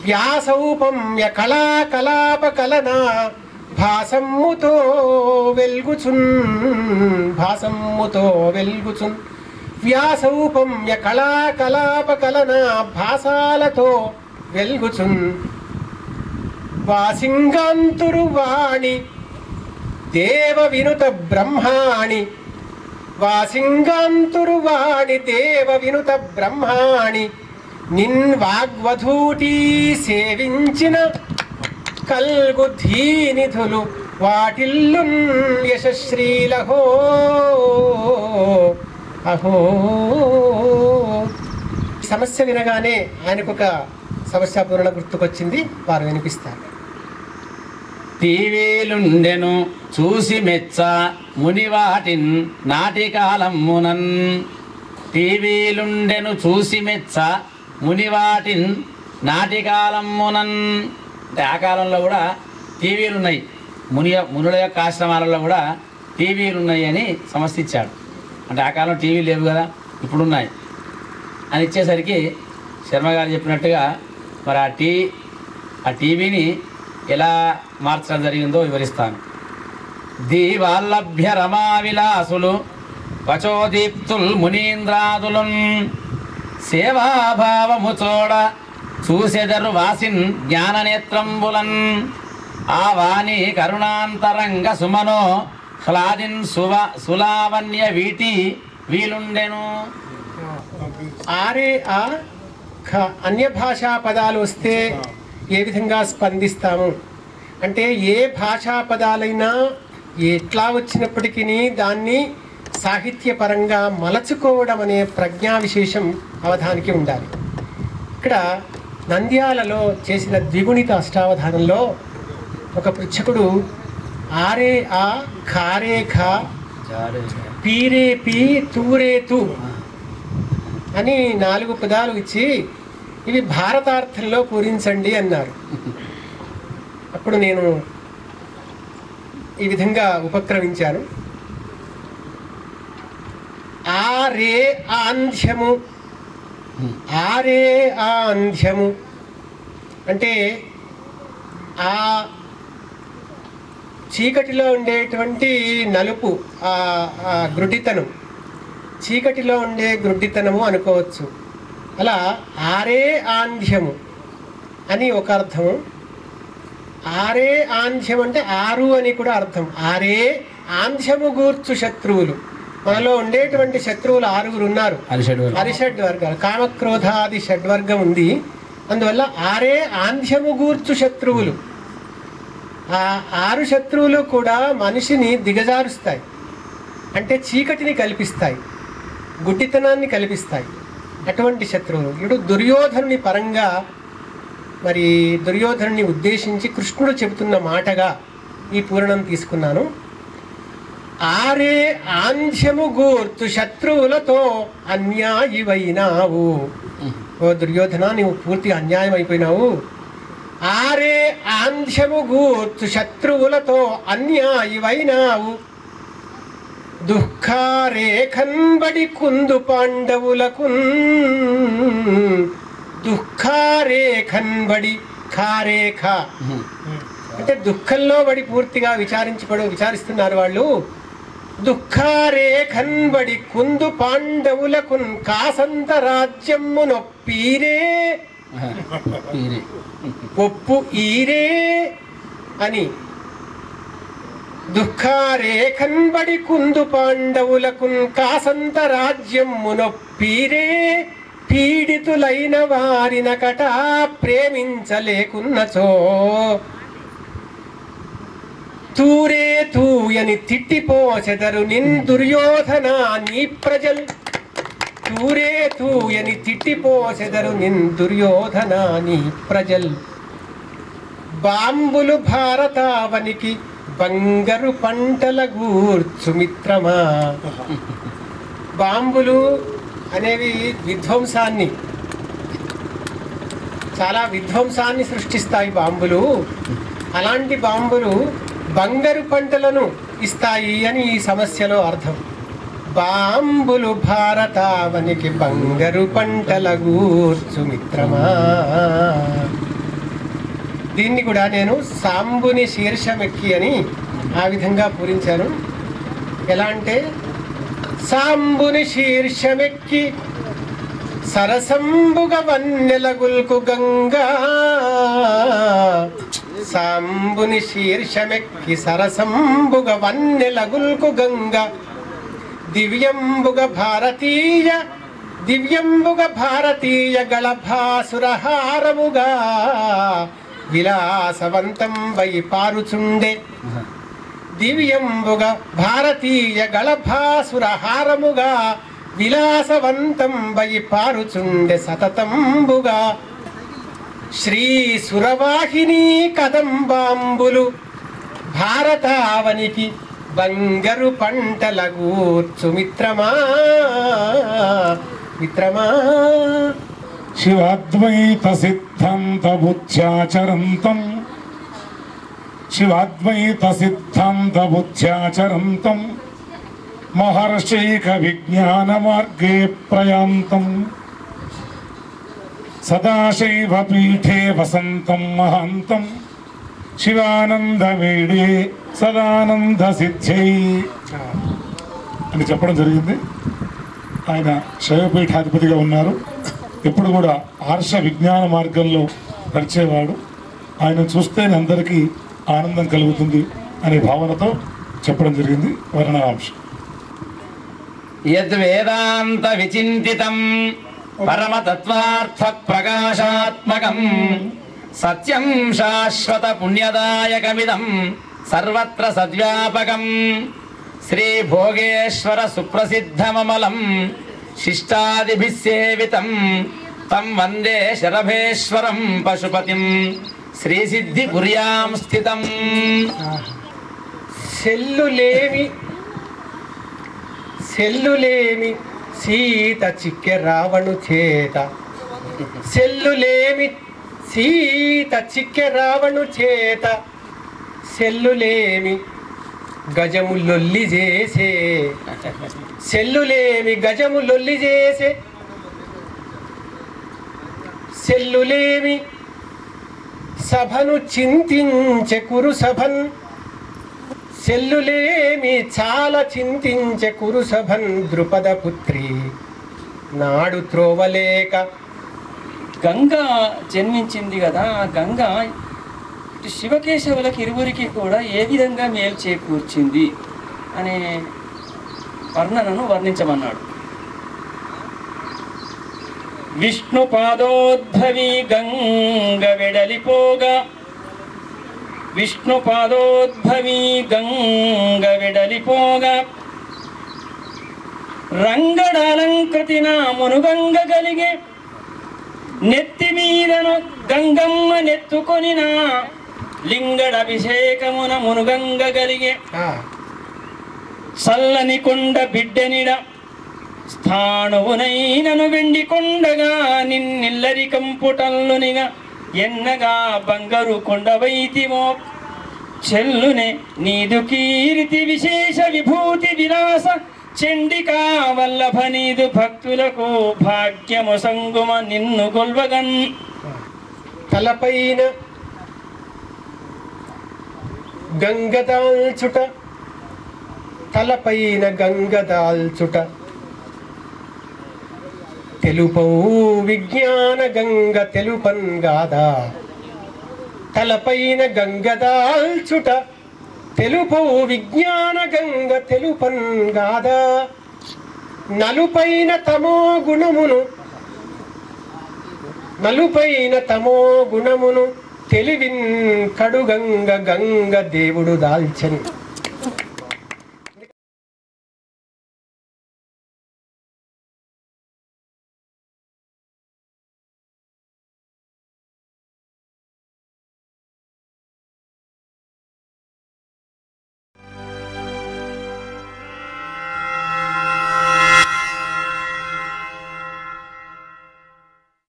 వ్యాసౌపమ్య కళాకలాపకలనా భాసమ్ముతో వెల్గుచున్ వ్యాసౌపమ్య కళాకలాపకలనా భాసాలతో వెల్గుచున్ వాసింగాంతురువాణి దేవ వినుత బ్రహ్మాణి నిన్ వాగ్వధూటి సేవించిన కల్గు ధీనిధులు వాటిల్లున్ యశశ్రీలహో అహో. సమస్య వినగానే ఆయనకొక సమస్య పూర్ణ గుర్తుకొచ్చింది, వారు వినిపిస్తారు. టీవీలుండెను చూసి మెచ్చ మునివాటిన్ నాటికాలమ్మునన్. టీవీలుండెను చూసి మెచ్చ మునివాటిన్ నాటికాలమ్మునన్. అంటే ఆ కాలంలో కూడా టీవీలు ఉన్నాయి, మునుల యొక్క ఆశ్రమాలలో కూడా టీవీలు ఉన్నాయి అని సమర్థించాడు. అంటే ఆ కాలంలో టీవీలు లేవు కదా, ఇప్పుడున్నాయి అని ఇచ్చేసరికి శర్మగారు చెప్పినట్టుగా మరి ఆ టీవీని ఎలా మార్చడం జరిగిందో వివరిస్తాను. దీవాల్లభ్య రమా విలాసులు వచోదీప్తుల్ మునీంద్రాదులున్ సేవాభావము చోడ చూసెదరు వాసిన్ జ్ఞాననేత్రంబులన్. ఆ వాణి కరుణాంతరంగ సుమనో హ్లాదిన్ సులావణ్య వీటి వీలుండెను. ఆరే ఆ అన్య భాషా పదాలు వస్తే ఏ విధంగా స్పందిస్తాము అంటే, ఏ భాషా పదాలైనా ఎట్లా వచ్చినప్పటికీ దాన్ని సాహిత్యపరంగా మలచుకోవడం అనే ప్రజ్ఞా విశేషం అవధానికి ఉండాలి. ఇక్కడ నంద్యాలలో చేసిన ద్విగుణిత అష్టావధానంలో ఒక పృచ్ఛకుడు ఆరే ఆ ఖారే ఖా పీరే పీ తూరే తూ అని 4 పదాలు ఇచ్చి ఇవి భారతార్థంలో పూరించండి అన్నారు. అప్పుడు నేను ఈ విధంగా ఉపక్రమించాను. ఆరే ఆంధ్యము అంటే ఆ చీకటిలో ఉండేటువంటి నలుపు, ఆ గ్రుడ్డితనం, చీకటిలో ఉండే గ్రుడ్డితనము అనుకోవచ్చు. అలా ఆరే ఆంధ్యము అని ఒక అర్థము. ఆరే ఆంధ్యం అంటే 6 అని కూడా అర్థం. ఆరే ఆంధ్యము గూర్చు శత్రువులు, మనలో ఉండేటువంటి శత్రువులు 6 ఉన్నారు. అరిషడ్ వర్గాలు, కామక్రోధాది షడ్వర్గం ఉంది. అందువల్ల ఆరే ఆంధ్యము గూర్చు శత్రువులు. ఆ 6 శత్రువులు కూడా మనిషిని దిగజారుస్తాయి, అంటే చీకటిని కల్పిస్తాయి, గుడ్డితనాన్ని కల్పిస్తాయి. అటువంటి శత్రువులు ఇప్పుడు దుర్యోధనుని పరంగా, మరి దుర్యోధనుని ఉద్దేశించి కృష్ణుడు చెబుతున్న మాటగా ఈ పూరణం తీసుకున్నాను. ఆరే ఆంధ్యము గూర్చు శత్రువులతో అన్యాయివైనావు. ఓ దుర్యోధన, నీవు పూర్తిగా అన్యాయం అయిపోయినావు. ఆరే ఆంధ్యము గూర్చు శత్రువులతో అన్యాయివైనావు. దుఃఖారేఖన్బడి కుందు పాండవులకు. దుఃఖారేఖన్బడి ఖారేఖ అంటే దుఃఖంలో పడి పూర్తిగా విచారిస్తున్నారు వాళ్ళు. దుఃఖారేఖన్బడి కుందు పాండవులకు కాసంత రాజ్యము నొప్పీరే ఒప్పు ఈరే అని. దుఃఖారేఖన్బడి కుందు పాండవులకు కాసంత రాజ్యము నొప్పీరే పీడితులైన వారినకట ప్రేమించలేకున్నచో. తూరే తూయని తిట్టిపోచెదరు నిన్ దుర్యోధన నీ ప్రజల్. తూరే తూయని తిట్టిపోచెదరు నిన్ దుర్యోధన నీ ప్రజల్. బాంబులు భారతావనికి బంగారు పంటల గూర్చు మిత్రమా. బాంబులు అనేవి విధ్వంసాన్ని, చాలా విధ్వంసాన్ని సృష్టిస్తాయి బాంబులు. అలాంటి బాంబులు బంగారు పంటలను ఇస్తాయి అని ఈ సమస్యలో అర్థం. బాంబులు భారతావనికి బంగారు పంటల గూర్చు మిత్రమా. దీన్ని కూడా నేను సాంబుని శీర్షమెక్కి అని ఆ విధంగా పూరించాను. ఎలా అంటే సాంబుని శీర్షమెక్కి సరసంబుగ వన్నెలగుల్కు గంగా, సాంబుని శీర్షమెక్కి సరసంబుగ వన్నెలగుల్కు గంగా, దివ్యంబుగ భారతీయ గళభాసురహారముగా విలాసవంతం వై పారుచుండే, దివ్యంబుగ భారతీయ గళభాసురహారముగా విలాసవంతం వై పారుచుండే సతతంబుగా, శ్రీ సురవాహిని కదంబాంబులు భారతావనికి బంగరు పంటలగూర్చు మిత్రమా మిత్రమా. శివాద్వైత సిద్ధాంత బుద్ధ్యాచరంతం, శివాద్వైత సిద్ధాంత బుద్ధ్యాచరంతం మహర్షైక విజ్ఞాన మార్గే ప్రయాంతం, సదాశైవ పీఠే వసంతం మహాంతం శివానంద వీడే సదానంద సిద్ధ్యై అని చెప్పడం జరిగింది. ఆయన శైవపీఠాధిపతిగా ఉన్నారు. ఎప్పుడు కూడా ఆర్ష విజ్ఞాన మార్గంలో నడిచేవాడు. ఆయన చూస్తేనే అందరికీ ఆనందం కలుగుతుంది అనే భావనతో చెప్పడం జరిగింది. వర్ణనాంశం యద్వేదాంత విచింతితం పరమతత్వార్థ ప్రకాశాత్మకం సత్యం శాశ్వత పుణ్యదాయకమిదం సర్వత్ర సద్వ్యాపకం శ్రీ భోగేశ్వర సుప్రసిద్ధమమలం శిష్టాదిభిः సేవితం తం వందే శరభేశ్వరం పశుపతిం శ్రీసిద్ధిపుర్యాం స్థితం. సెల్లులేమి సీత చిక్కె రావణు చేత, సెల్లులేమి సీత చిక్కె రావణు చేత, సెల్లులేమి గజము లొల్లి చేసే, సెల్లులేమి గజము లొల్లి చేసే, సెల్లులేమి సభను చింతించే కురు సభన్, సెల్లులేమి చాలా చింతించే కురు సభన్ ద్రుపద పుత్రి నాడు త్రోవలేక. గంగ జన్మించింది కదా, ఆ గంగ ఇటు శివకేశవులకు ఇరువురికి కూడా ఏ విధంగా మేలు చేకూర్చింది అనే వర్ణనను వర్ణించమన్నాడు. విష్ణు పాదోద్భవి గంగ వెడలిపోగా, విష్ణు పాదోద్భవి గంగ వెడలిపోగా, రంగడాలంకృతిన మునుగంగ కలిగే, నెత్తి మీదను గంగమ్మ నెత్తుకొనిన లింగడభిషేకమున మునుగంగ గలిగే, సల్లని కొండ బిడ్డనిడ స్థాణువునైనను వెండి కొండగా నిన్నెల్లరి కంపుటల్లునిగా ఎన్నగా బంగారు కొండవైతివో, చెల్లునే నీదు కీర్తి విశేష విభూతి విలాస చండికా వల్లభ నీదు భక్తులకు భాగ్యము సంగుమ నిన్ను గొల్వగన్. తలపైన గంగదాల్చుట, తలపైన గంగదాల్చుట, తెలుపౌ విజ్ఞాన గంగ తెలుపన్ గాదా, తలపైన గంగదాల్చుట తెలుపౌ విజ్ఞాన గంగ తెలుపన్ గాదా, నలుపైన తమో గుణమును, నలుపైన తమో గుణమును తెలివిన్ కడుగంగ గంగ దేవుడు దాల్చని.